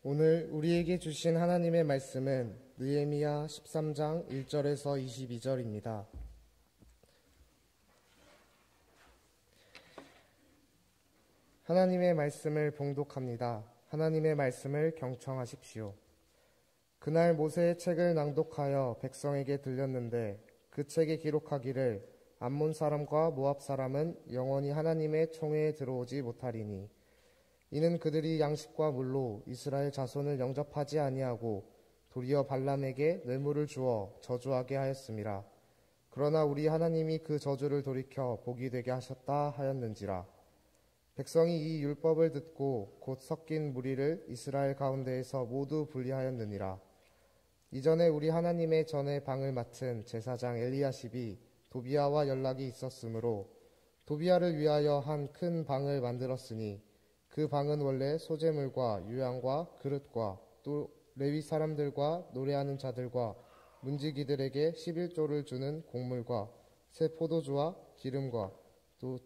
오늘 우리에게 주신 하나님의 말씀은 느헤미야 13장 1절에서 22절입니다. 하나님의 말씀을 봉독합니다. 하나님의 말씀을 경청하십시오. 그날 모세의 책을 낭독하여 백성에게 들렸는데 그 책에 기록하기를 암몬 사람과 모압 사람은 영원히 하나님의 총회에 들어오지 못하리니 이는 그들이 양식과 물로 이스라엘 자손을 영접하지 아니하고 도리어 발람에게 뇌물을 주어 저주하게 하였음이라. 그러나 우리 하나님이 그 저주를 돌이켜 복이 되게 하셨다 하였는지라. 백성이 이 율법을 듣고 곧 섞인 무리를 이스라엘 가운데에서 모두 분리하였느니라. 이전에 우리 하나님의 전에 방을 맡은 제사장 엘리야십이 도비야와 연락이 있었으므로 도비야를 위하여 한 큰 방을 만들었으니 그 방은 원래 소재물과 유향과 그릇과 또 레위 사람들과 노래하는 자들과 문지기들에게 11조를 주는 곡물과 새 포도주와 기름과 또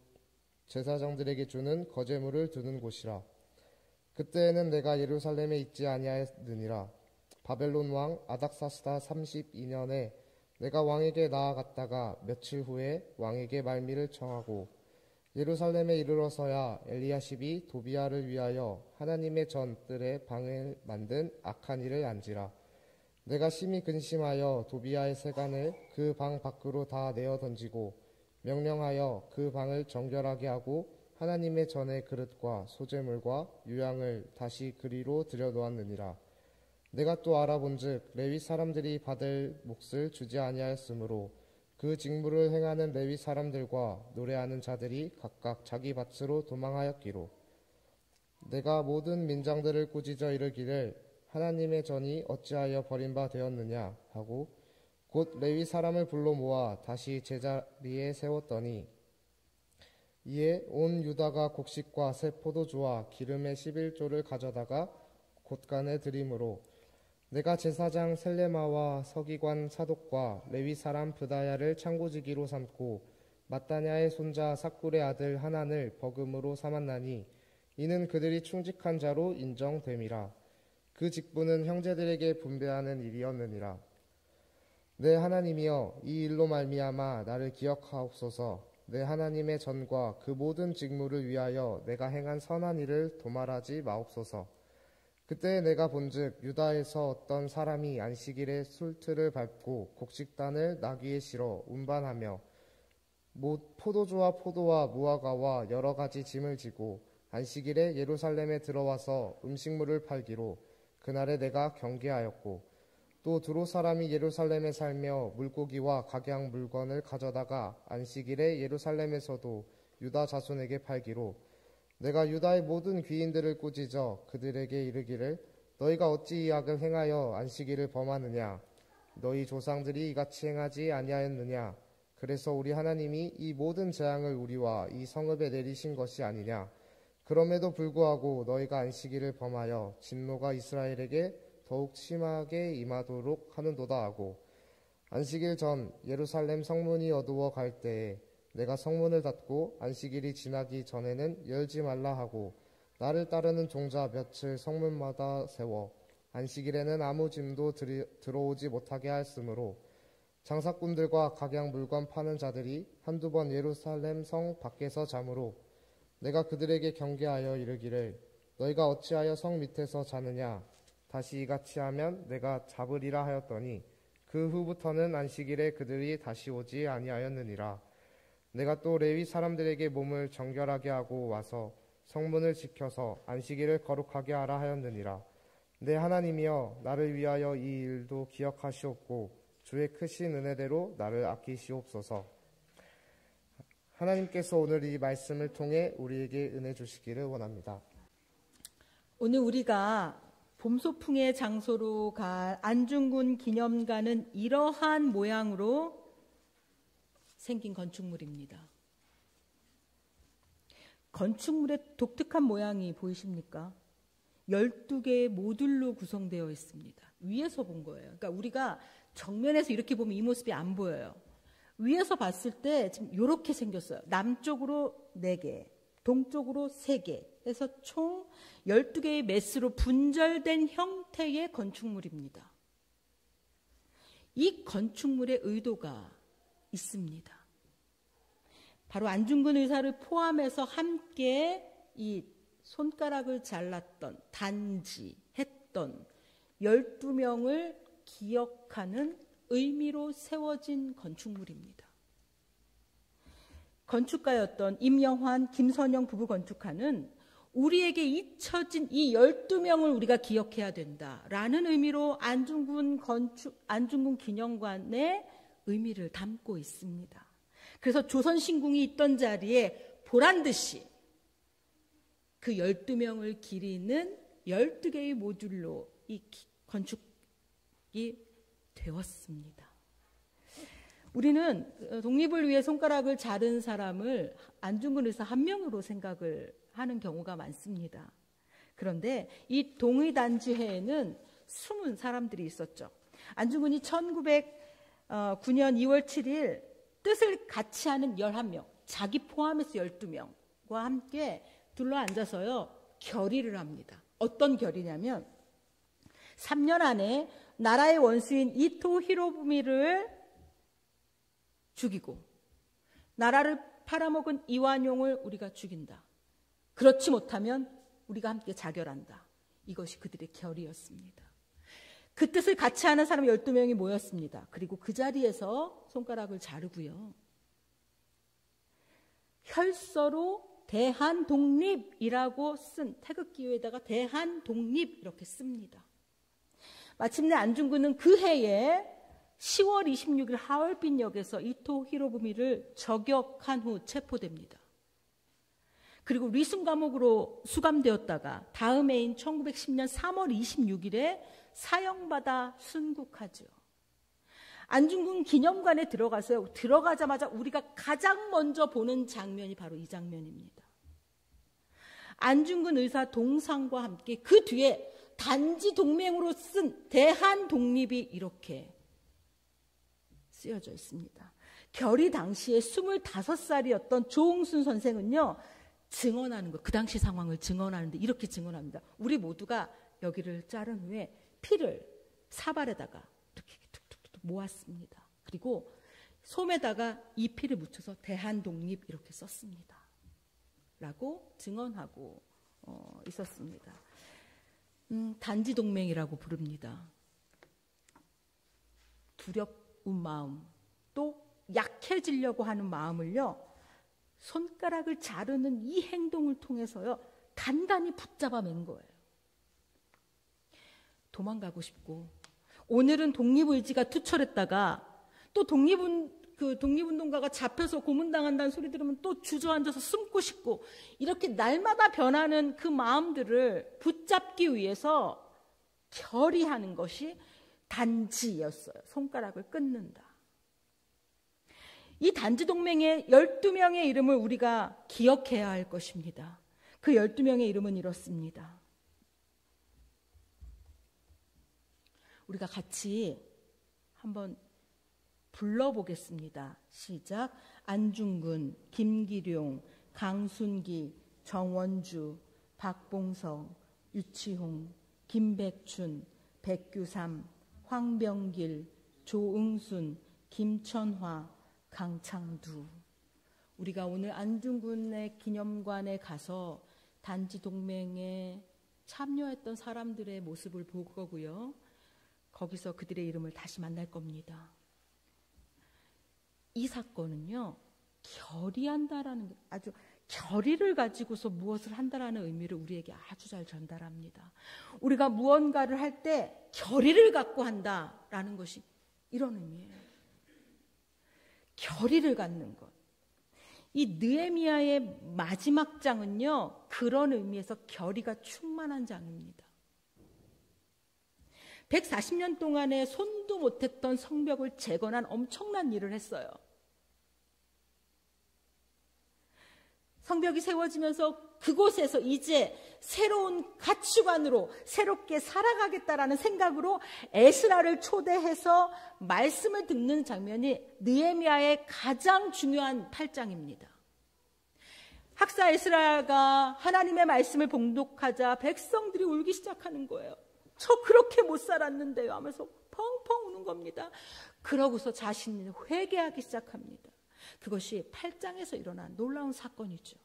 제사장들에게 주는 거제물을 두는 곳이라. 그때에는 내가 예루살렘에 있지 아니하였느니라. 바벨론 왕 아닥사스다 32년에 내가 왕에게 나아갔다가 며칠 후에 왕에게 말미를 청하고 예루살렘에 이르러서야 엘리야십이 도비야를 위하여 하나님의 전뜰에 방을 만든 악한 일을 안지라. 내가 심히 근심하여 도비야의 세간을 그 방 밖으로 다 내어 던지고 명령하여 그 방을 정결하게 하고 하나님의 전의 그릇과 소재물과 유향을 다시 그리로 들여놓았느니라. 내가 또 알아본즉 레위 사람들이 받을 몫을 주지 아니하였으므로 그 직무를 행하는 레위 사람들과 노래하는 자들이 각각 자기 밭으로 도망하였기로 내가 모든 민장들을 꾸짖어 이르기를 하나님의 전이 어찌하여 버림바 되었느냐 하고 곧 레위 사람을 불러 모아 다시 제자리에 세웠더니 이에 온 유다가 곡식과 새 포도주와 기름의 11조를 가져다가 곳간에 드림으로 내가 제사장 셀레마와 서기관 사독과 레위 사람 브다야를 창고지기로 삼고 마따냐의 손자 삭굴의 아들 하난을 버금으로 삼았나니 이는 그들이 충직한 자로 인정됨이라. 그 직분은 형제들에게 분배하는 일이었느니라. 내 하나님이여 이 일로 말미암아 나를 기억하옵소서. 내 하나님의 전과 그 모든 직무를 위하여 내가 행한 선한 일을 도말하지 마옵소서. 그때 내가 본즉 유다에서 어떤 사람이 안식일에 술틀을 밟고 곡식단을 나귀에 실어 운반하며 포도주와 포도와 무화과와 여러 가지 짐을 지고 안식일에 예루살렘에 들어와서 음식물을 팔기로 그날에 내가 경계하였고 또 두로 사람이 예루살렘에 살며 물고기와 각양 물건을 가져다가 안식일에 예루살렘에서도 유다 자손에게 팔기로 내가 유다의 모든 귀인들을 꾸짖어 그들에게 이르기를 너희가 어찌 이 악을 행하여 안식일을 범하느냐. 너희 조상들이 이같이 행하지 아니하였느냐. 그래서 우리 하나님이 이 모든 재앙을 우리와 이 성읍에 내리신 것이 아니냐. 그럼에도 불구하고 너희가 안식일을 범하여 진노가 이스라엘에게 더욱 심하게 임하도록 하는도다 하고 안식일 전 예루살렘 성문이 어두워 갈 때에 내가 성문을 닫고 안식일이 지나기 전에는 열지 말라 하고 나를 따르는 종자 몇을 성문마다 세워 안식일에는 아무 짐도 들어오지 못하게 하였으므로 장사꾼들과 각양 물건 파는 자들이 한두 번 예루살렘 성 밖에서 자므로 내가 그들에게 경계하여 이르기를 너희가 어찌하여 성 밑에서 자느냐. 다시 이같이 하면 내가 잡으리라 하였더니 그 후부터는 안식일에 그들이 다시 오지 아니하였느니라. 내가 또 레위 사람들에게 몸을 정결하게 하고 와서 성문을 지켜서 안식일을 거룩하게 하라 하였느니라. 내 하나님이여 나를 위하여 이 일도 기억하시옵고 주의 크신 은혜대로 나를 아끼시옵소서. 하나님께서 오늘 이 말씀을 통해 우리에게 은혜 주시기를 원합니다. 오늘 우리가 봄소풍의 장소로 갈 안중근 기념관은 이러한 모양으로 생긴 건축물입니다. 건축물의 독특한 모양이 보이십니까? 12개의 모듈로 구성되어 있습니다. 위에서 본 거예요. 그러니까 우리가 정면에서 이렇게 보면 이 모습이 안 보여요. 위에서 봤을 때 지금 이렇게 생겼어요. 남쪽으로 4개, 동쪽으로 3개 해서 총 12개의 메스로 분절된 형태의 건축물입니다. 이 건축물의 의도가 있습니다. 바로 안중근 의사를 포함해서 함께 이 손가락을 잘랐던, 단지했던 12명을 기억하는 의미로 세워진 건축물입니다. 건축가였던 임영환, 김선영 부부 건축가는 우리에게 잊혀진 이 12명을 우리가 기억해야 된다라는 의미로 안중근 기념관의 의미를 담고 있습니다. 그래서 조선신궁이 있던 자리에 보란듯이 그 12명을 기리는 12개의 모듈로 이 건축이 되었습니다. 우리는 독립을 위해 손가락을 자른 사람을 안중근 의사 한 명으로 생각을 하는 경우가 많습니다. 그런데 이 동의단지회에는 숨은 사람들이 있었죠. 안중근이 1909년 2월 7일 뜻을 같이 하는 11명, 자기 포함해서 12명과 함께 둘러앉아서요, 결의를 합니다. 어떤 결의냐면 3년 안에 나라의 원수인 이토 히로부미를 죽이고 나라를 팔아먹은 이완용을 우리가 죽인다. 그렇지 못하면 우리가 함께 자결한다. 이것이 그들의 결의였습니다. 그 뜻을 같이 하는 사람 12명이 모였습니다. 그리고 그 자리에서 손가락을 자르고요. 혈서로 대한독립이라고 쓴 태극기에다가 대한독립 이렇게 씁니다. 마침내 안중근은 그 해에 10월 26일 하얼빈역에서 이토 히로부미를 저격한 후 체포됩니다. 그리고 리순 감옥으로 수감되었다가 다음 해인 1910년 3월 26일에 사형받아 순국하죠. 안중근 기념관에 들어가서요, 들어가자마자 우리가 가장 먼저 보는 장면이 바로 이 장면입니다. 안중근 의사 동상과 함께 그 뒤에 단지 동맹으로 쓴 대한독립이 이렇게 쓰여져 있습니다. 결의 당시에 25살이었던 조홍순 선생은요, 증언하는 거, 그 당시 상황을 증언하는데 이렇게 증언합니다. 우리 모두가 여기를 자른 후에 피를 사발에다가 이렇게 툭툭툭 모았습니다. 그리고 솜에다가 이 피를 묻혀서 대한독립 이렇게 썼습니다. 라고 증언하고 있었습니다. 단지동맹이라고 부릅니다. 두려운 마음, 또 약해지려고 하는 마음을요, 손가락을 자르는 이 행동을 통해서요, 단단히 붙잡아 맨 거예요. 도망가고 싶고, 오늘은 독립의지가 투철했다가 또 독립운동가가 잡혀서 고문당한다는 소리 들으면 또 주저앉아서 숨고 싶고, 이렇게 날마다 변하는 그 마음들을 붙잡기 위해서 결의하는 것이 단지였어요. 손가락을 끊는다. 이 단지동맹의 12명의 이름을 우리가 기억해야 할 것입니다. 그 12명의 이름은 이렇습니다. 우리가 같이 한번 불러보겠습니다. 시작. 안중근, 김기룡, 강순기, 정원주, 박봉성, 유치홍, 김백춘, 백규삼, 황병길, 조응순, 김천화, 강창두. 우리가 오늘 안중근의 기념관에 가서 단지동맹에 참여했던 사람들의 모습을 볼 거고요. 거기서 그들의 이름을 다시 만날 겁니다. 이 사건은요, 결의한다라는, 아주 결의를 가지고서 무엇을 한다라는 의미를 우리에게 아주 잘 전달합니다. 우리가 무언가를 할 때 결의를 갖고 한다라는 것이 이런 의미예요. 결의를 갖는 것. 이 느헤미야의 마지막 장은요, 그런 의미에서 결의가 충만한 장입니다. 140년 동안에 손도 못했던 성벽을 재건한 엄청난 일을 했어요. 성벽이 세워지면서 그곳에서 이제 새로운 가치관으로 새롭게 살아가겠다라는 생각으로 에스라를 초대해서 말씀을 듣는 장면이 느헤미야의 가장 중요한 8장입니다. 학사 에스라가 하나님의 말씀을 봉독하자 백성들이 울기 시작하는 거예요. 저 그렇게 못 살았는데요 하면서 펑펑 우는 겁니다. 그러고서 자신이 회개하기 시작합니다. 그것이 8장에서 일어난 놀라운 사건이죠.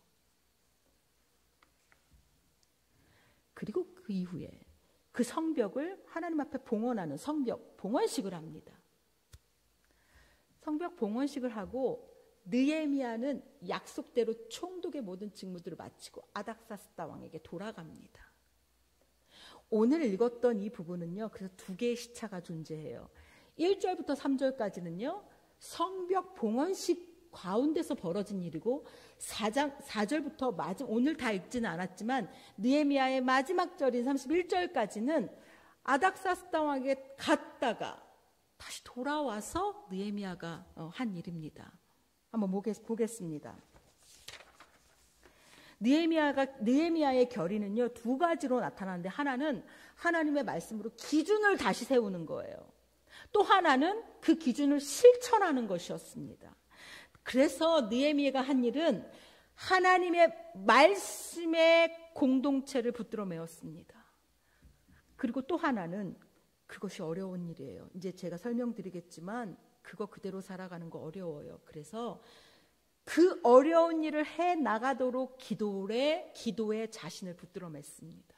그리고 그 이후에 그 성벽을 하나님 앞에 봉헌하는 성벽 봉헌식을 합니다. 성벽 봉헌식을 하고 느헤미야는 약속대로 총독의 모든 직무들을 마치고 아닥사스다 왕에게 돌아갑니다. 오늘 읽었던 이 부분은요, 그래서 두 개의 시차가 존재해요. 1절부터 3절까지는요, 성벽 봉헌식 가운데서 벌어진 일이고 4절부터 오늘 다 읽지는 않았지만 느헤미야의 마지막 절인 31절까지는 아닥사스다 왕에게 갔다가 다시 돌아와서 느헤미야가 한 일입니다. 한번 보겠습니다. 느헤미야의 결의는요, 두 가지로 나타나는데 하나는 하나님의 말씀으로 기준을 다시 세우는 거예요. 또 하나는 그 기준을 실천하는 것이었습니다. 그래서 느헤미야가 한 일은 하나님의 말씀의 공동체를 붙들어 메웠습니다. 그리고 또 하나는 그것이 어려운 일이에요. 이제 제가 설명드리겠지만 그거 그대로 살아가는 거 어려워요. 그래서 그 어려운 일을 해 나가도록 기도에 자신을 붙들어 맸습니다.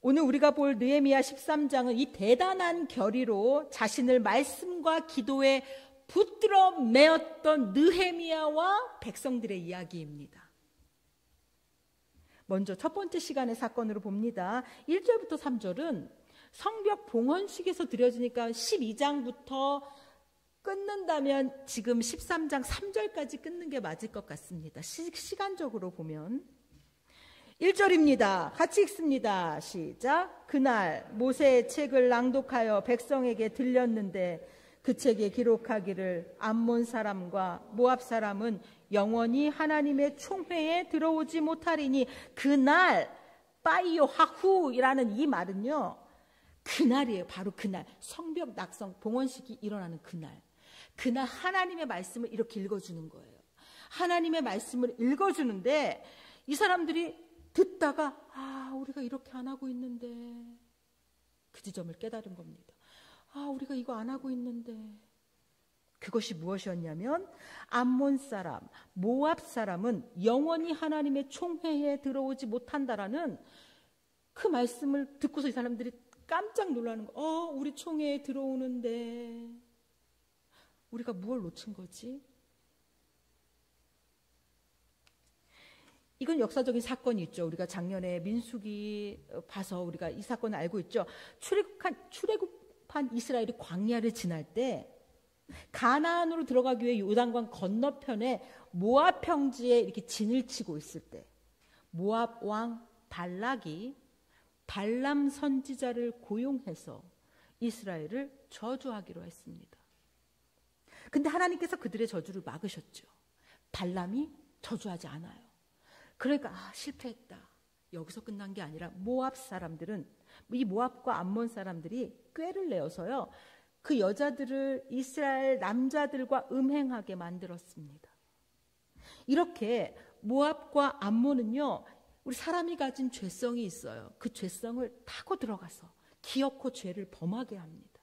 오늘 우리가 볼 느헤미야 13장은 이 대단한 결의로 자신을 말씀과 기도에 붙들어 메었던 느헤미야와 백성들의 이야기입니다. 먼저 첫 번째 시간의 사건으로 봅니다. 1절부터 3절은 성벽 봉헌식에서 드려지니까 12장부터 끊는다면 지금 13장 3절까지 끊는 게 맞을 것 같습니다. 시간적으로 보면 1절입니다. 같이 읽습니다. 시작. 그날 모세의 책을 낭독하여 백성에게 들렸는데 그 책에 기록하기를 암몬 사람과 모압 사람은 영원히 하나님의 총회에 들어오지 못하리니 그날 파이오하후이라는 이 말은요, 그날이에요. 바로 그날 성벽 낙성 봉헌식이 일어나는 그날 하나님의 말씀을 이렇게 읽어주는 거예요. 하나님의 말씀을 읽어주는데 이 사람들이 듣다가 우리가 이렇게 안 하고 있는데 그 지점을 깨달은 겁니다. 우리가 이거 안 하고 있는데. 그것이 무엇이었냐면 암몬 사람, 모압 사람은 영원히 하나님의 총회에 들어오지 못한다라는 그 말씀을 듣고서 이 사람들이 깜짝 놀라는 거. 우리 총회에 들어오는데 우리가 무엇을 놓친 거지? 이건 역사적인 사건이 있죠. 우리가 작년에 민수기 봐서 우리가 이 사건을 알고 있죠. 출애굽한 이스라엘이 광야를 지날 때 가나안으로 들어가기 위해 요단강 건너편에 모압 평지에 이렇게 진을 치고 있을 때 모압 왕 발락이 발람 선지자를 고용해서 이스라엘을 저주하기로 했습니다. 근데 하나님께서 그들의 저주를 막으셨죠. 발람이 저주하지 않아요. 그러니까 실패했다. 여기서 끝난 게 아니라 모압 사람들은, 이 모압과 암몬 사람들이 꾀를 내어서요, 그 여자들을 이스라엘 남자들과 음행하게 만들었습니다. 이렇게 모압과 암몬은요, 우리 사람이 가진 죄성이 있어요. 그 죄성을 타고 들어가서 기어코 죄를 범하게 합니다.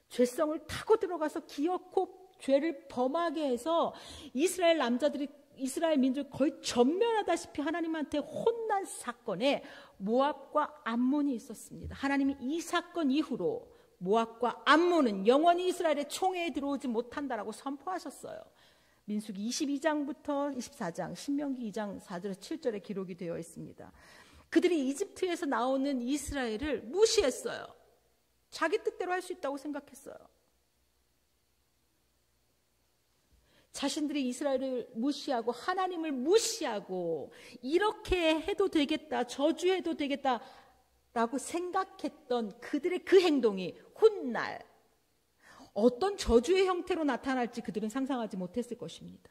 죄성을 타고 들어가서 기어코 죄를 범하게 해서 이스라엘 남자들이 이스라엘 민족을 거의 전면하다시피 하나님한테 혼난 사건에 모압과 암몬이 있었습니다. 하나님이 이 사건 이후로 모압과 암몬은 영원히 이스라엘의 총회에 들어오지 못한다라고 선포하셨어요. 민수기 22장부터 24장, 신명기 2장 4절에서 7절에 기록이 되어 있습니다. 그들이 이집트에서 나오는 이스라엘을 무시했어요. 자기 뜻대로 할 수 있다고 생각했어요. 자신들이 이스라엘을 무시하고 하나님을 무시하고 이렇게 해도 되겠다, 저주해도 되겠다라고 생각했던 그들의 그 행동이 훗날 어떤 저주의 형태로 나타날지 그들은 상상하지 못했을 것입니다.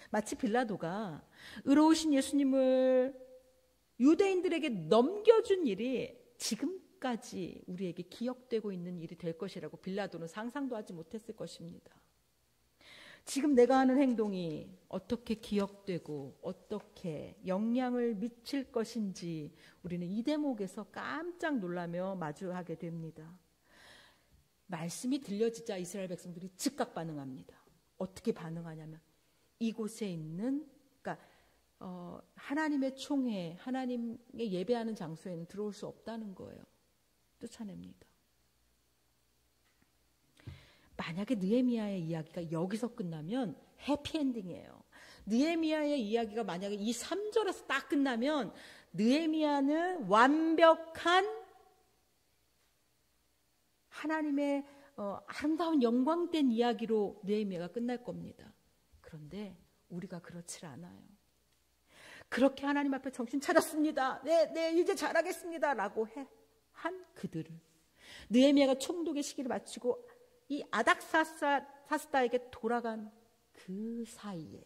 마치 빌라도가 의로우신 예수님을 유대인들에게 넘겨준 일이 지금까지 아직까지 우리에게 기억되고 있는 일이 될 것이라고 빌라도는 상상도 하지 못했을 것입니다. 지금 내가 하는 행동이 어떻게 기억되고 어떻게 영향을 미칠 것인지 우리는 이 대목에서 깜짝 놀라며 마주하게 됩니다. 말씀이 들려지자 이스라엘 백성들이 즉각 반응합니다. 어떻게 반응하냐면 이곳에 있는 그러니까 하나님의 총회, 하나님의 예배하는 장소에는 들어올 수 없다는 거예요. 쫓아냅니다. 만약에 느헤미야의 이야기가 여기서 끝나면 해피엔딩이에요. 느헤미야의 이야기가 만약에 이 3절에서 딱 끝나면 느헤미야는 완벽한 하나님의 아름다운 영광된 이야기로 느헤미야가 끝날 겁니다. 그런데 우리가 그렇지 않아요. 그렇게 하나님 앞에 정신 차렸습니다. 네, 이제 잘하겠습니다. 라고 한 그들을 느헤미야가 총독의 시기를 마치고 이 아닥사스다에게 돌아간 그 사이에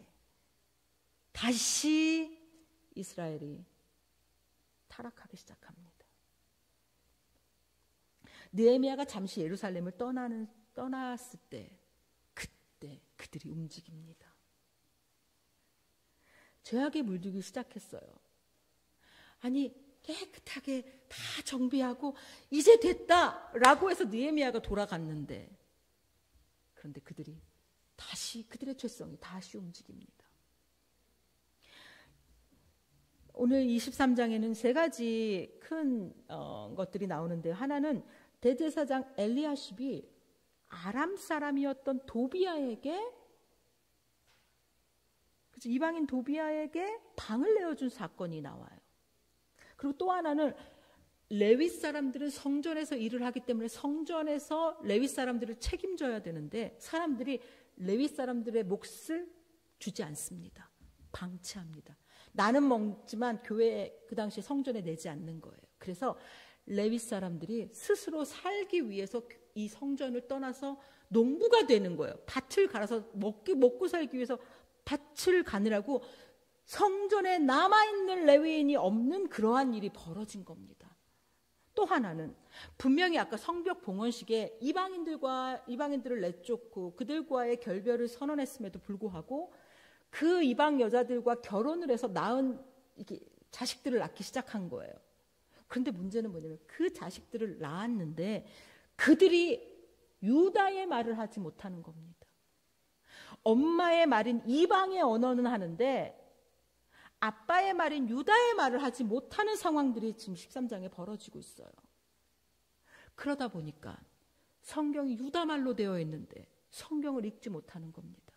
다시 이스라엘이 타락하기 시작합니다. 느헤미야가 잠시 예루살렘을 떠났을 때 그때 그들이 움직입니다. 죄악에 물들기 시작했어요. 아니 깨끗하게 다 정비하고 이제 됐다라고 해서 느헤미야가 돌아갔는데 그런데 그들이 다시 그들의 죄성이 다시 움직입니다. 오늘 23장에는 세 가지 큰 것들이 나오는데 하나는 대제사장 엘리야십이 아람 사람이었던 도비야에게 이방인 도비야에게 방을 내어준 사건이 나와요. 그리고 또 하나는 레위 사람들은 성전에서 일을 하기 때문에 성전에서 레위 사람들을 책임져야 되는데 사람들이 레위 사람들의 몫을 주지 않습니다. 방치합니다. 나는 먹지만 교회 그 당시에 성전에 내지 않는 거예요. 그래서 레위 사람들이 스스로 살기 위해서 이 성전을 떠나서 농부가 되는 거예요. 밭을 갈아서 먹고 살기 위해서 밭을 가느라고 성전에 남아있는 레위인이 없는 그러한 일이 벌어진 겁니다. 또 하나는 분명히 아까 성벽 봉헌식에 이방인들을 내쫓고 그들과의 결별을 선언했음에도 불구하고 그 이방 여자들과 결혼을 해서 낳은 자식들을 낳기 시작한 거예요. 그런데 문제는 뭐냐면 그 자식들을 낳았는데 그들이 유다의 말을 하지 못하는 겁니다. 엄마의 말인 이방의 언어는 하는데 아빠의 말인 유다의 말을 하지 못하는 상황들이 지금 13장에 벌어지고 있어요. 그러다 보니까 성경이 유다말로 되어 있는데 성경을 읽지 못하는 겁니다.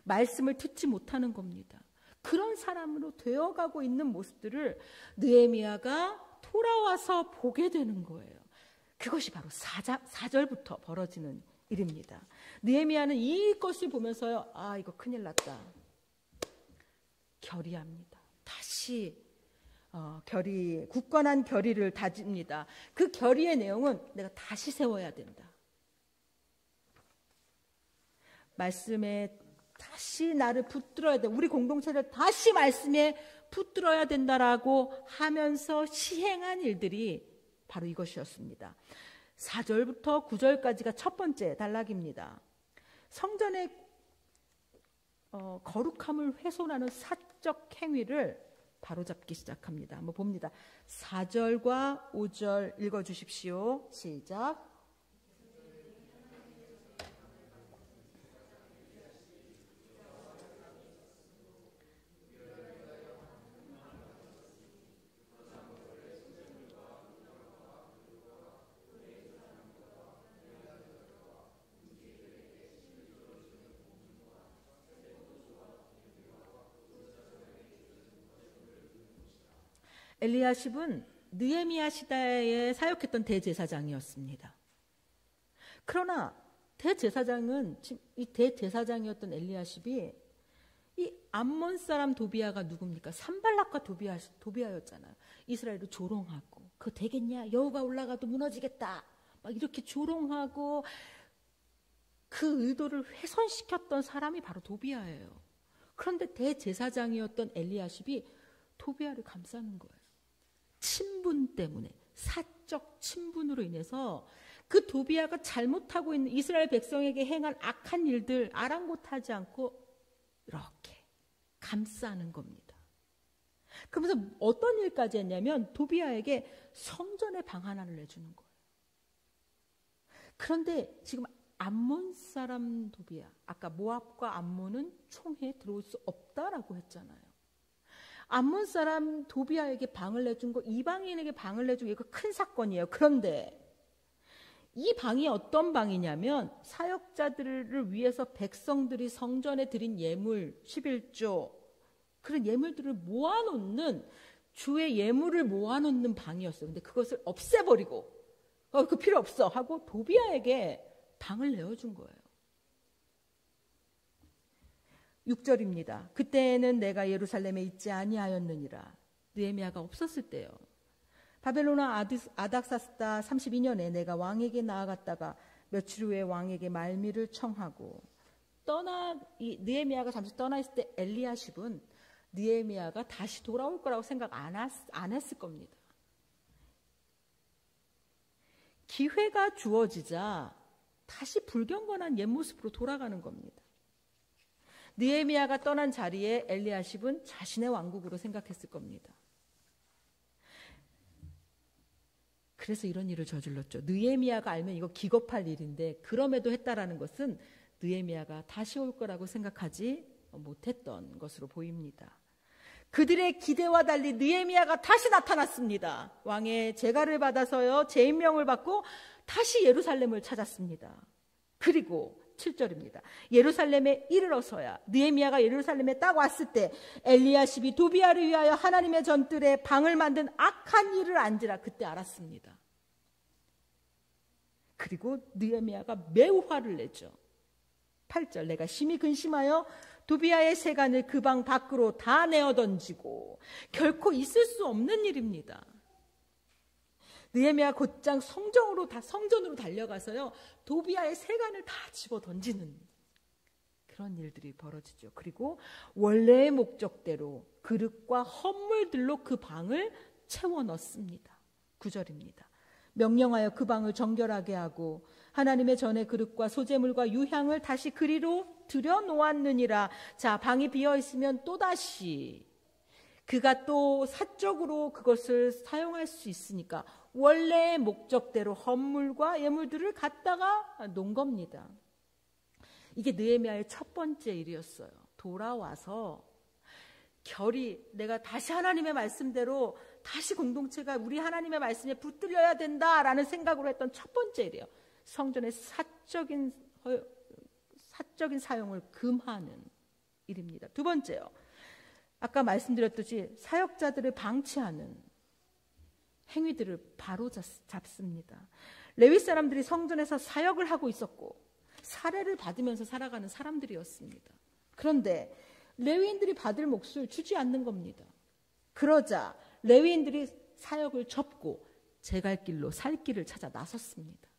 말씀을 듣지 못하는 겁니다. 그런 사람으로 되어가고 있는 모습들을 느헤미야가 돌아와서 보게 되는 거예요. 그것이 바로 4절부터 벌어지는 일입니다. 느헤미야는 이것을 보면서요, 이거 큰일 났다. 결의합니다. 다시 굳건한 결의를 다집니다. 그 결의의 내용은 내가 다시 세워야 된다. 말씀에 다시 나를 붙들어야 돼. 우리 공동체를 다시 말씀에 붙들어야 된다라고 하면서 시행한 일들이 바로 이것이었습니다. 4절부터 9절까지가 첫 번째 단락입니다. 성전의 거룩함을 훼손하는 사적 행위를 바로잡기 시작합니다. 한번 봅니다. 4절과 5절 읽어주십시오. 시작. 엘리야십은 느헤미야 시대에 사역했던 대제사장이었습니다. 그러나 이 대제사장이었던 엘리야십이 이 암몬 사람 도비야가 누굽니까? 산발락과 도비야였잖아요. 이스라엘을 조롱하고 그거 되겠냐? 여호가 올라가도 무너지겠다. 막 이렇게 조롱하고 그 의도를 훼손시켰던 사람이 바로 도비야예요. 그런데 대제사장이었던 엘리야십이 도비야를 감싸는 거예요. 친분 때문에, 사적 친분으로 인해서 그 도비아가 잘못하고 있는 이스라엘 백성에게 행한 악한 일들 아랑곳하지 않고 이렇게 감싸는 겁니다. 그러면서 어떤 일까지 했냐면 도비아에게 성전의 방 하나를 내주는 거예요. 그런데 지금 암몬 사람 도비아, 아까 모압과 암몬은 총회에 들어올 수 없다라고 했잖아요. 암몬 사람 도비아에게 방을 내준 거, 이방인에게 방을 내준 거 이거 큰 사건이에요. 그런데 이 방이 어떤 방이냐면 사역자들을 위해서 백성들이 성전에 드린 예물 11조 그런 예물들을 모아놓는 주의 예물을 모아놓는 방이었어요. 근데 그것을 없애버리고 그 필요 없어 하고 도비아에게 방을 내어준 거예요. 6절입니다. 그때는 내가 예루살렘에 있지 아니하였느니라. 느헤미야가 없었을 때요. 바벨론 왕 아닥사스다 32년에 내가 왕에게 나아갔다가 며칠 후에 왕에게 말미를 청하고 느헤미야가 잠시 떠나 있을 때 엘리야십은 느헤미야가 다시 돌아올 거라고 생각 안 했을 겁니다. 기회가 주어지자 다시 불경건한 옛 모습으로 돌아가는 겁니다. 느헤미야가 떠난 자리에 엘리야십은 자신의 왕국으로 생각했을 겁니다. 그래서 이런 일을 저질렀죠. 느헤미야가 알면 이거 기겁할 일인데 그럼에도 했다라는 것은 느헤미야가 다시 올 거라고 생각하지 못했던 것으로 보입니다. 그들의 기대와 달리 느헤미야가 다시 나타났습니다. 왕의 제가를 받아서요, 재임명을 받고 다시 예루살렘을 찾았습니다. 그리고 7절입니다. 예루살렘에 이르러서야 느헤미야가 예루살렘에 딱 왔을 때 엘리야십이 도비아를 위하여 하나님의 전뜰에 방을 만든 악한 일을 안지라 그때 알았습니다. 그리고 느헤미야가 매우 화를 내죠. 8절 내가 심히 근심하여 도비아의 세간을 그 방 밖으로 다 내어 던지고 결코 있을 수 없는 일입니다. 느헤미야 곧장 성전으로 달려가서요 도비아의 세간을 다 집어 던지는 그런 일들이 벌어지죠. 그리고 원래의 목적대로 그릇과 헌물들로 그 방을 채워 넣습니다. 9절입니다. 명령하여 그 방을 정결하게 하고 하나님의 전의 그릇과 소재물과 유향을 다시 그리로 들여 놓았느니라. 자, 방이 비어 있으면 또다시 그가 또 사적으로 그것을 사용할 수 있으니까 원래의 목적대로 헌물과 예물들을 갖다가 놓은 겁니다. 이게 느헤미야의 첫 번째 일이었어요. 돌아와서 내가 다시 하나님의 말씀대로 다시 공동체가 우리 하나님의 말씀에 붙들려야 된다라는 생각으로 했던 첫 번째 일이에요. 성전의 사적인 사용을 금하는 일입니다. 두 번째요. 아까 말씀드렸듯이 사역자들을 방치하는 행위들을 바로 잡습니다. 레위 사람들이 성전에서 사역을 하고 있었고 사례를 받으면서 살아가는 사람들이었습니다. 그런데 레위인들이 받을 몫을 주지 않는 겁니다. 그러자 레위인들이 사역을 접고 제 갈 길로 살 길을 찾아 나섰습니다.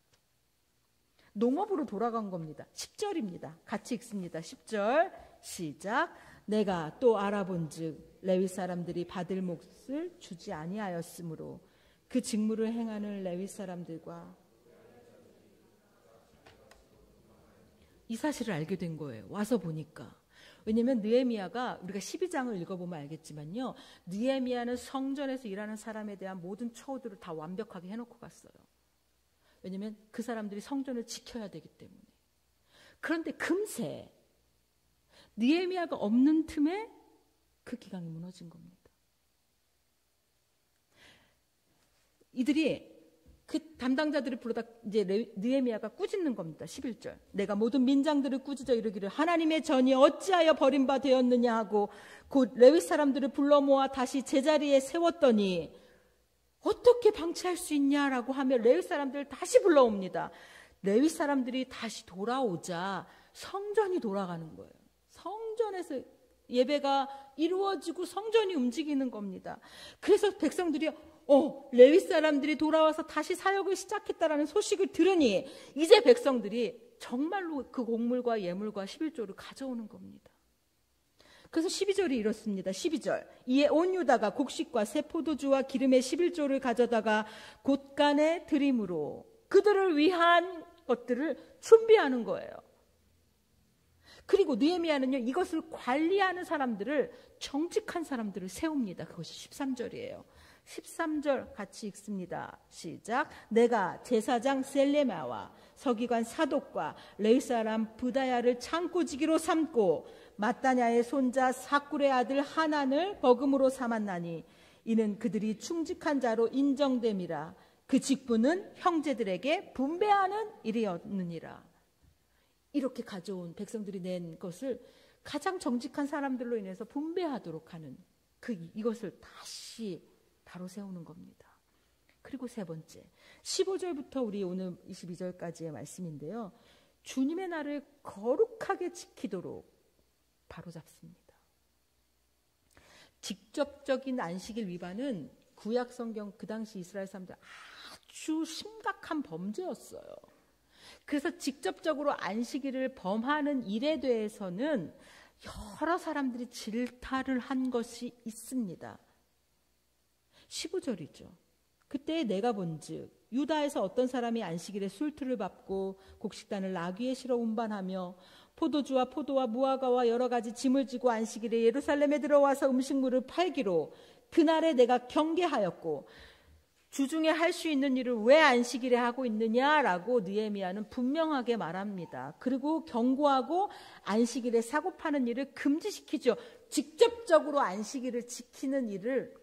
농업으로 돌아간 겁니다. 10절입니다. 같이 읽습니다. 10절 시작. 내가 또 알아본즉 레위 사람들이 받을 몫을 주지 아니하였으므로 그 직무를 행하는 레위 사람들과 이 사실을 알게 된 거예요. 와서 보니까. 왜냐하면 느헤미야가 우리가 12장을 읽어보면 알겠지만요. 느헤미야는 성전에서 일하는 사람에 대한 모든 처우들을 다 완벽하게 해놓고 갔어요. 왜냐하면 그 사람들이 성전을 지켜야 되기 때문에. 그런데 금세 느헤미야가 없는 틈에 그 기강이 무너진 겁니다. 이들이 그 담당자들을 부르다 이제 느헤미야가 꾸짖는 겁니다. 11절. 내가 모든 민장들을 꾸짖어 이르기를 하나님의 전이 어찌하여 버림바 되었느냐 하고 곧 레위 사람들을 불러 모아 다시 제자리에 세웠더니 어떻게 방치할 수 있냐라고 하며 레위 사람들을 다시 불러옵니다. 레위 사람들이 다시 돌아오자 성전이 돌아가는 거예요. 성전에서 예배가 이루어지고 성전이 움직이는 겁니다. 그래서 백성들이 레위 사람들이 돌아와서 다시 사역을 시작했다라는 소식을 들으니 이제 백성들이 정말로 그 곡물과 예물과 11조를 가져오는 겁니다. 그래서 12절이 이렇습니다. 12절. 이에 온 유다가 곡식과 새 포도주와 기름의 11조를 가져다가 곳간에 드림으로 그들을 위한 것들을 준비하는 거예요. 그리고 느헤미야는요, 이것을 관리하는 사람들을, 정직한 사람들을 세웁니다. 그것이 13절이에요. 13절 같이 읽습니다. 시작. 내가 제사장 셀레마와 서기관 사독과 레위 사람 부다야를 창고지기로 삼고 마따냐의 손자 사꿀의 아들 하난을 버금으로 삼았나니 이는 그들이 충직한 자로 인정됨이라. 그 직분은 형제들에게 분배하는 일이었느니라. 이렇게 가져온 백성들이 낸 것을 가장 정직한 사람들로 인해서 분배하도록 하는 이것을 다시 바로 세우는 겁니다. 그리고 세 번째, 15절부터 우리 오늘 22절까지의 말씀인데요. 주님의 날을 거룩하게 지키도록 바로 잡습니다. 직접적인 안식일 위반은 구약 성경 그 당시 이스라엘 사람들 아주 심각한 범죄였어요. 그래서 직접적으로 안식일을 범하는 일에 대해서는 여러 사람들이 질타를 한 것이 있습니다. 15절이죠. 그때 내가 본즉 유다에서 어떤 사람이 안식일에 술틀을 밟고 곡식단을 나귀에 실어 운반하며 포도주와 포도와 무화과와 여러 가지 짐을 지고 안식일에 예루살렘에 들어와서 음식물을 팔기로 그날에 내가 경계하였고 주중에 할 수 있는 일을 왜 안식일에 하고 있느냐라고 느헤미야는 분명하게 말합니다. 그리고 경고하고 안식일에 사고 파는 일을 금지시키죠. 직접적으로 안식일을 지키는 일을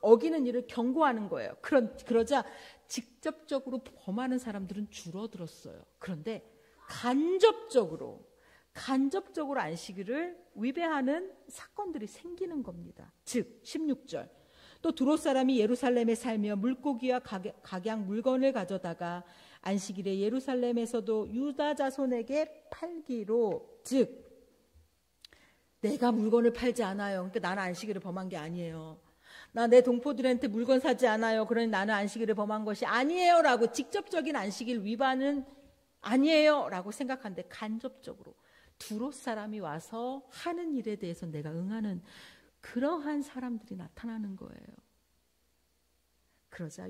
어기는 일을 경고하는 거예요. 그러자 직접적으로 범하는 사람들은 줄어들었어요. 그런데 간접적으로 안식일을 위배하는 사건들이 생기는 겁니다. 즉 16절. 또 두롯 사람이 예루살렘에 살며 물고기와 각양 물건을 가져다가 안식일에 예루살렘에서도 유다 자손에게 팔기로, 즉 내가 물건을 팔지 않아요. 그러니까 나는 안식일을 범한 게 아니에요. 나 내 동포들한테 물건 사지 않아요. 그러니 나는 안식일을 범한 것이 아니에요 라고 직접적인 안식일 위반은 아니에요 라고 생각하는데 간접적으로 두롯 사람이 와서 하는 일에 대해서 내가 응하는 그러한 사람들이 나타나는 거예요. 그러자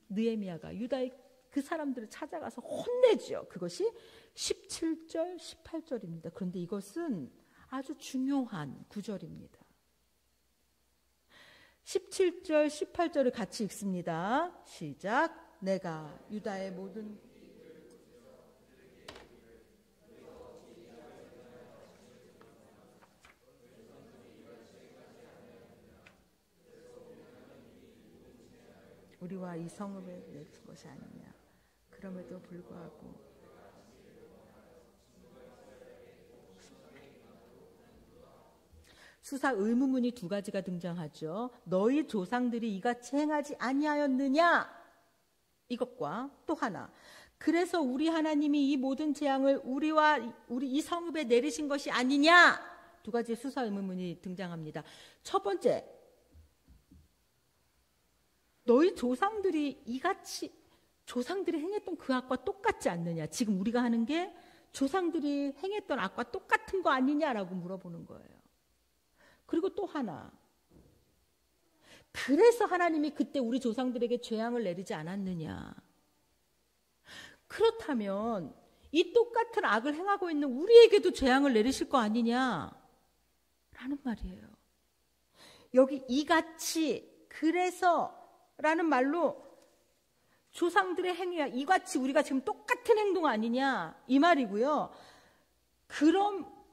느헤미야가 유다의 그 사람들을 찾아가서 혼내죠. 그것이 17절, 18절입니다. 그런데 이것은 아주 중요한 구절입니다. 17절, 18절을 같이 읽습니다. 시작. 내가 유다의 모든 우리와 이 성읍에 낼 것이 아니냐. 그럼에도 불구하고 수사 의문문이 두 가지가 등장하죠. 너희 조상들이 이같이 행하지 아니하였느냐? 이것과 또 하나. 그래서 우리 하나님이 이 모든 재앙을 우리 이 성읍에 내리신 것이 아니냐? 두 가지 수사 의문문이 등장합니다. 첫 번째. 너희 조상들이 조상들이 행했던 그 악과 똑같지 않느냐? 지금 우리가 하는 게 조상들이 행했던 악과 똑같은 거 아니냐라고 물어보는 거예요. 그리고 또 하나. 그래서 하나님이 그때 우리 조상들에게 재앙을 내리지 않았느냐? 그렇다면 이 똑같은 악을 행하고 있는 우리에게도 재앙을 내리실 거 아니냐? 라는 말이에요. 여기 이같이 그래서 라는 말로 조상들의 행위와 이같이 우리가 지금 똑같은 행동 아니냐 이 말이고요.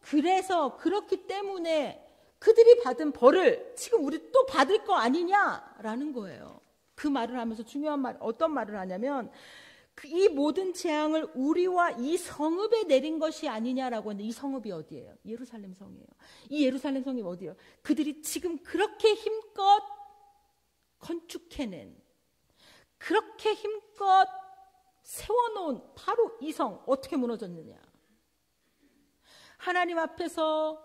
그래서 그렇기 때문에 그들이 받은 벌을 지금 우리 또 받을 거 아니냐라는 거예요. 그 말을 하면서 중요한 말, 어떤 말을 하냐면 이 모든 재앙을 우리와 이 성읍에 내린 것이 아니냐라고 하는데 이 성읍이 어디예요? 예루살렘 성이에요. 이 예루살렘 성이 어디예요? 그들이 지금 그렇게 힘껏 건축해낸, 그렇게 힘껏 세워놓은 바로 이 성 어떻게 무너졌느냐? 하나님 앞에서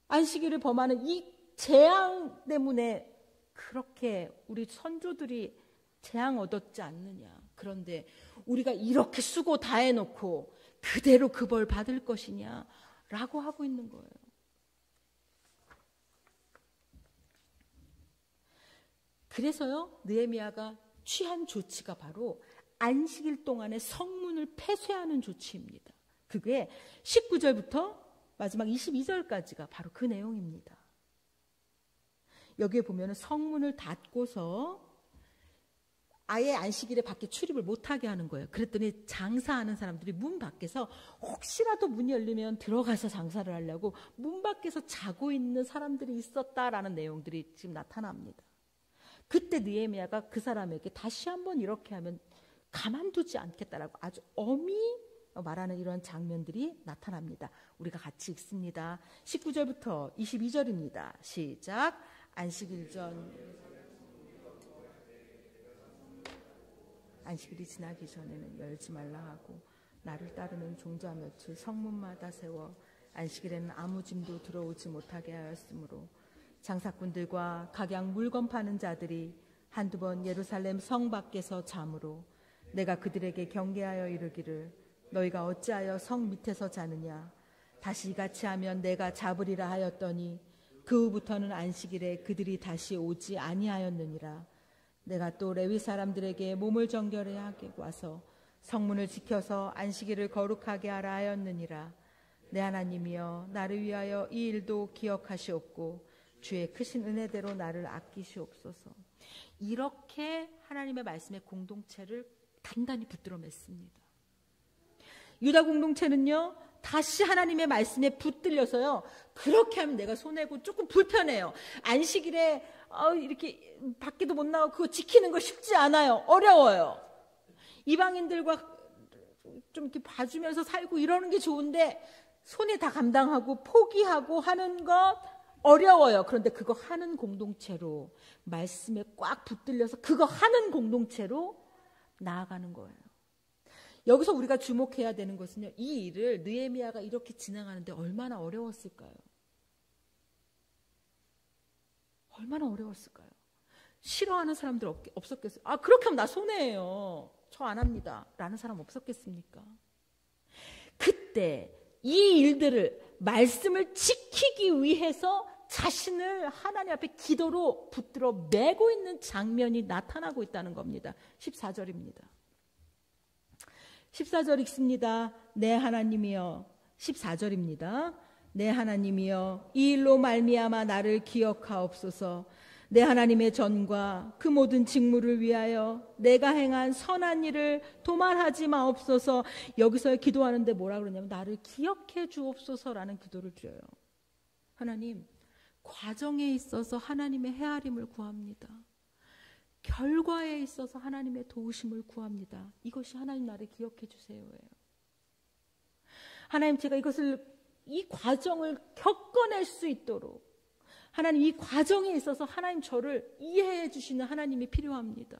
안식일을 범하는 이 재앙 때문에 그렇게 우리 선조들이 재앙 얻었지 않느냐? 그런데 우리가 이렇게 수고 다 해놓고 그대로 그 벌 받을 것이냐? 라고 하고 있는 거예요. 그래서요, 느헤미야가 취한 조치가 바로 안식일 동안에 성문을 폐쇄하는 조치입니다. 그게 19절부터 마지막 22절까지가 바로 그 내용입니다. 여기에 보면 성문을 닫고서 아예 안식일에 밖에 출입을 못하게 하는 거예요. 그랬더니 장사하는 사람들이 문 밖에서 혹시라도 문이 열리면 들어가서 장사를 하려고 문 밖에서 자고 있는 사람들이 있었다라는 내용들이 지금 나타납니다. 그때 느헤미야가 그 사람에게 다시 한번 이렇게 하면 가만두지 않겠다라고 아주 엄히 말하는 이런 장면들이 나타납니다. 우리가 같이 읽습니다. 19절부터 22절입니다. 시작. 안식일이 지나기 전에는 열지 말라 하고 나를 따르는 종자 며칠 성문마다 세워 안식일에는 아무 짐도 들어오지 못하게 하였으므로 장사꾼들과 각양 물건 파는 자들이 한두 번 예루살렘 성 밖에서 잠으로 내가 그들에게 경계하여 이르기를 너희가 어찌하여 성 밑에서 자느냐 다시 이같이 하면 내가 잡으리라 하였더니 그 후부터는 안식일에 그들이 다시 오지 아니하였느니라. 내가 또 레위 사람들에게 몸을 정결해 하게 와서 성문을 지켜서 안식일을 거룩하게 하라 하였느니라. 내 하나님이여 나를 위하여 이 일도 기억하시옵고 주의 크신 은혜대로 나를 아끼시옵소서. 이렇게 하나님의 말씀의 공동체를 단단히 붙들어 맸습니다. 유다 공동체는요, 다시 하나님의 말씀에 붙들려서요, 그렇게 하면 내가 손해고 조금 불편해요. 안식일에 이렇게 밖에도 못 나가고 그거 지키는 거 쉽지 않아요. 어려워요. 이방인들과 좀 이렇게 봐주면서 살고 이러는 게 좋은데 손에 다 감당하고 포기하고 하는 것 어려워요. 그런데 그거 하는 공동체로 말씀에 꽉 붙들려서 그거 하는 공동체로 나아가는 거예요. 여기서 우리가 주목해야 되는 것은요, 이 일을 느헤미야가 이렇게 진행하는데 얼마나 어려웠을까요? 얼마나 어려웠을까요? 싫어하는 사람들 없었겠어요? 아, 그렇게 하면 나 손해예요. 저 안 합니다. 라는 사람 없었겠습니까? 그때 이 일들을 말씀을 지키기 위해서 자신을 하나님 앞에 기도로 붙들어 매고 있는 장면이 나타나고 있다는 겁니다. 14절입니다. 14절 읽습니다. 내 하나님이여. 14절입니다. 내 하나님이여 이 일로 말미암아 나를 기억하옵소서. 내 하나님의 전과 그 모든 직무를 위하여 내가 행한 선한 일을 도말하지 마옵소서. 여기서 기도하는데 뭐라 그러냐면 나를 기억해 주옵소서라는 기도를 드려요. 하나님, 과정에 있어서 하나님의 헤아림을 구합니다. 결과에 있어서 하나님의 도우심을 구합니다. 이것이 하나님 나를 기억해 주세요예요. 하나님, 제가 이 과정을 겪어낼 수 있도록 하나님, 이 과정에 있어서 하나님 저를 이해해 주시는 하나님이 필요합니다.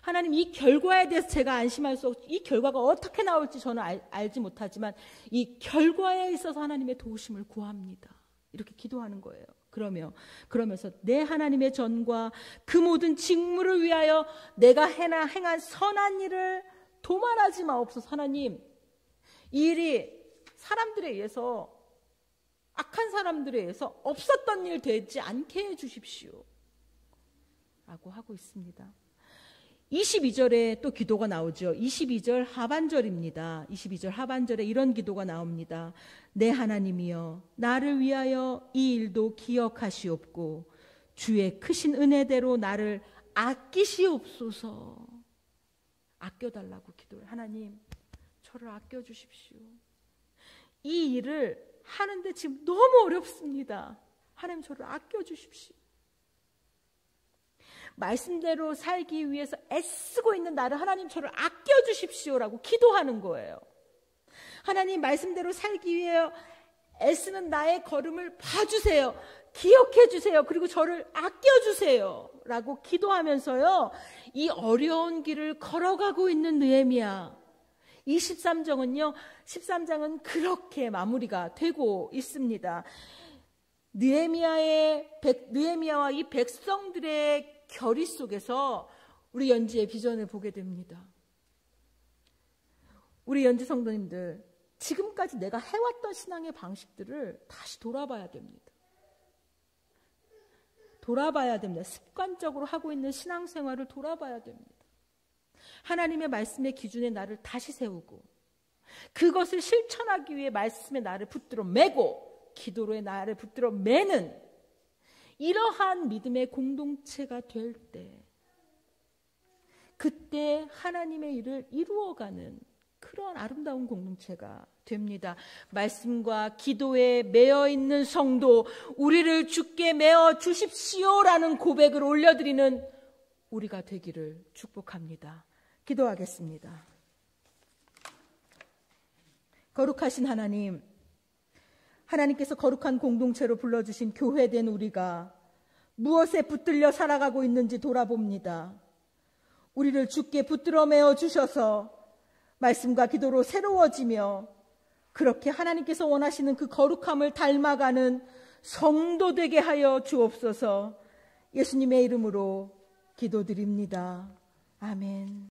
하나님, 이 결과에 대해서 제가 안심할 수 없고 이 결과가 어떻게 나올지 저는 알지 못하지만 이 결과에 있어서 하나님의 도우심을 구합니다. 이렇게 기도하는 거예요. 그러면서 내 하나님의 전과 그 모든 직무를 위하여 내가 행한 선한 일을 도말하지 마옵소서. 하나님, 이 일이 사람들에 의해서, 악한 사람들에 의해서 없었던 일 되지 않게 해주십시오 라고 하고 있습니다. 22절에 또 기도가 나오죠. 22절 하반절입니다. 22절 하반절에 이런 기도가 나옵니다. 내 하나님이여 나를 위하여 이 일도 기억하시옵고 주의 크신 은혜대로 나를 아끼시옵소서. 아껴달라고 기도해요. 하나님, 저를 아껴주십시오. 이 일을 하는데 지금 너무 어렵습니다. 하나님, 저를 아껴주십시오. 말씀대로 살기 위해서 애쓰고 있는 나를 하나님, 저를 아껴주십시오라고 기도하는 거예요. 하나님, 말씀대로 살기 위해 애쓰는 나의 걸음을 봐주세요. 기억해 주세요. 그리고 저를 아껴주세요 라고 기도하면서요, 이 어려운 길을 걸어가고 있는 느헤미야. 이 13장은 그렇게 마무리가 되고 있습니다. 느헤미야와 이 백성들의 결의 속에서 우리 연지의 비전을 보게 됩니다. 우리 연지 성도님들, 지금까지 내가 해왔던 신앙의 방식들을 다시 돌아봐야 됩니다. 돌아봐야 됩니다. 습관적으로 하고 있는 신앙생활을 돌아봐야 됩니다. 하나님의 말씀의 기준에 나를 다시 세우고 그것을 실천하기 위해 말씀에 나를 붙들어 매고 기도로에 나를 붙들어 매는 이러한 믿음의 공동체가 될 때, 그때 하나님의 일을 이루어가는 그런 아름다운 공동체가 됩니다. 말씀과 기도에 매여 있는 성도, 우리를 주께 매어 주십시오라는 고백을 올려드리는 우리가 되기를 축복합니다. 기도하겠습니다. 거룩하신 하나님, 하나님께서 거룩한 공동체로 불러주신 교회된 우리가 무엇에 붙들려 살아가고 있는지 돌아봅니다. 우리를 주께 붙들어 매어 주셔서 말씀과 기도로 새로워지며 그렇게 하나님께서 원하시는 그 거룩함을 닮아가는 성도 되게 하여 주옵소서. 예수님의 이름으로 기도드립니다. 아멘.